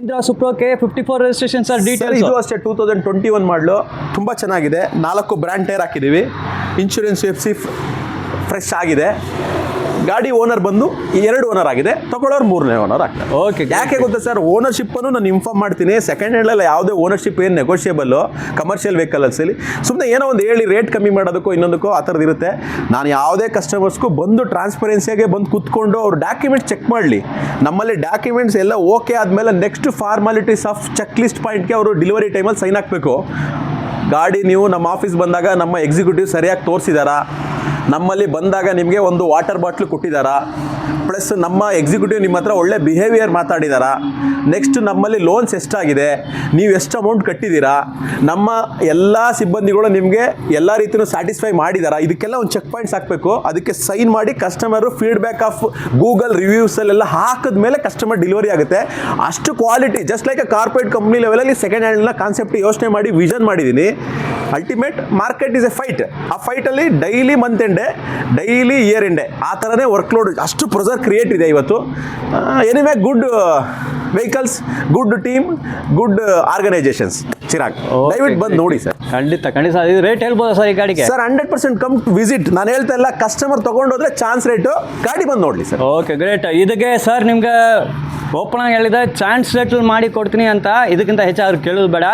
Mahendra Supro K54 registration sir. Details ಇದು ಅಷ್ಟೇ 2021 ಮಾಡಲು ತುಂಬ ಚೆನ್ನಾಗಿದೆ. 4 ಬ್ರ್ಯಾಂಡ್ ಟೈರ್ ಹಾಕಿದ್ದೀವಿ. ಇನ್ಶೂರೆನ್ಸ್ FC ಫ್ರೆಶ್ ಆಗಿದೆ. ಗಾಡಿ ಓನರ್ ಬಂದು 2 ಓನರ್ ಆಗಿದೆ, ತಗೊಳ್ಳೋರು 3ನೇ ಓನರ್ ಆಗ್ತಾರೆ. ಓಕೆ. ಯಾಕೆ ಗೊತ್ತಾ ಸರ್, ಓನರ್ಶಿಪ್ಪನ್ನು ನಾನು ಇನ್ಫಾರ್ಮ್ ಮಾಡ್ತೀನಿ. ಸೆಕೆಂಡ್ ಹ್ಯಾಂಡಲ್ಲಿ ಯಾವುದೇ ಓನರ್ಶಿಪ್ ಏನು ನೆಗೋಷಿಯಬಲ್ಲು ಕಮರ್ಷಿಯಲ್ ವೆಹಿಕಲ್ಸಲ್ಲಿ ಸುಮ್ಮನೆ ಏನೋ ಒಂದು ಹೇಳಿ ರೇಟ್ ಕಮ್ಮಿ ಮಾಡೋದಕ್ಕೋ ಇನ್ನೊಂದಕ್ಕೋ ಆ ಥರದ್ದು ಇರುತ್ತೆ. ನಾನು ಯಾವುದೇ ಕಸ್ಟಮರ್ಸ್ಗೂ ಬಂದು ಟ್ರಾನ್ಸ್ಪರೆನ್ಸಿಯಾಗೆ ಬಂದು ಕೂತ್ಕೊಂಡು ಅವ್ರ ಡಾಕ್ಯುಮೆಂಟ್ಸ್ ಚೆಕ್ ಮಾಡಲಿ. ನಮ್ಮಲ್ಲಿ ಡಾಕ್ಯುಮೆಂಟ್ಸ್ ಎಲ್ಲ ಓಕೆ ಆದಮೇಲೆ next formalities of check list ಪಾಯಿಂಟ್ಗೆ ಅವರು ಡೆಲಿವರಿ ಟೈಮಲ್ಲಿ ಸೈನ್ ಹಾಕಬೇಕು. ಗಾಡಿ ನೀವು ನಮ್ಮ ಆಫೀಸ್ ಬಂದಾಗ ನಮ್ಮ ಎಕ್ಸಿಕ್ಯೂಟಿವ್ ಸರಿಯಾಗಿ ತೋರಿಸಿದಾರಾ, ನಮ್ಮಲ್ಲಿ ಬಂದಾಗ ನಿಮಗೆ ಒಂದು ವಾಟರ್ ಬಾಟ್ಲು ಕೊಟ್ಟಿದ್ದಾರಾ, ಪ್ಲಸ್ ನಮ್ಮ ಎಕ್ಸಿಕ್ಯೂಟಿವ್ ನಿಮ್ಮ ಹತ್ರ ಒಳ್ಳೆ ಬಿಹೇವಿಯರ್ ಮಾತಾಡಿದಾರಾ, ನೆಕ್ಸ್ಟ್ ನಮ್ಮಲ್ಲಿ ಲೋನ್ಸ್ ಎಷ್ಟಾಗಿದೆ, ನೀವು ಎಷ್ಟು ಅಮೌಂಟ್ ಕಟ್ಟಿದ್ದೀರಾ, ನಮ್ಮ ಎಲ್ಲ ಸಿಬ್ಬಂದಿಗಳು ನಿಮಗೆ ಎಲ್ಲ ರೀತಿಯೂ ಸ್ಯಾಟಿಸ್ಫೈ ಮಾಡಿದಾರಾ, ಇದಕ್ಕೆಲ್ಲ ಒಂದು ಚೆಕ್ ಪಾಯಿಂಟ್ಸ್ ಹಾಕಬೇಕು. ಅದಕ್ಕೆ ಸೈನ್ ಮಾಡಿ ಕಸ್ಟಮರು ಫೀಡ್ಬ್ಯಾಕ್ ಆಫ್ ಗೂಗಲ್ ರಿವ್ಯೂಸಲ್ಲೆಲ್ಲ ಹಾಕಿದ ಮೇಲೆ ಕಸ್ಟಮರ್ ಡೆಲಿವರಿ ಆಗುತ್ತೆ. ಅಷ್ಟು quality, just like a corporate company ಲೆವೆಲಲ್ಲಿ ಸೆಕೆಂಡ್ ಹ್ಯಾಂಡ್ನ ಕಾನ್ಸೆಪ್ಟ್ ಯೋಚನೆ ಮಾಡಿ ವಿಷನ್ ಮಾಡಿದ್ದೀನಿ. Ultimate market is A fight. ಆ ಫೈಟಲ್ಲಿ ಡೈಲಿ ಮಂತ್ ಎಂಡೆ, ಡೈಲಿ ಇಯರ್ ಎಂಡೆ, ಆ ಥರನೇ ವರ್ಕ್ಲೋಡ್, ಅಷ್ಟು ಪ್ರೆಸರ್ ಕ್ರಿಯೇಟ್ ಇದೆ ಇವತ್ತು. Anyway good vehicles, good team, good organisations. Chirag, ದಯವಿಟ್ಟು ಬಂದು ನೋಡಿ ಸರ್. ಖಂಡಿತ ಖಂಡಿತ. ಇದು ರೇಟ್ ಹೇಳ್ಬೋದಾ ಸರ್ ಈ ಗಾಡಿಗೆ? Sir 100% come to visit. ನಾನು ಹೇಳ್ತಾ ಇಲ್ಲ, ಕಸ್ಟಮರ್ ತೊಗೊಂಡೋದ್ರೆ ಚಾನ್ಸ್ ರೇಟು, ಗಾಡಿ ಬಂದು ನೋಡಲಿ ಸರ್. Okay, great. ಇದಕ್ಕೆ ಸರ್ ನಿಮ್ಗೆ ಓಪನ್ ಆಗಿ ಹೇಳಿದೆ ಚಾನ್ಸ್ ರೇಟಲ್ಲಿ ಮಾಡಿ ಕೊಡ್ತೀನಿ ಅಂತ, ಇದಕ್ಕಿಂತ ಹೆಚ್ಚಾದ್ರು ಕೇಳೋದು ಬೇಡ.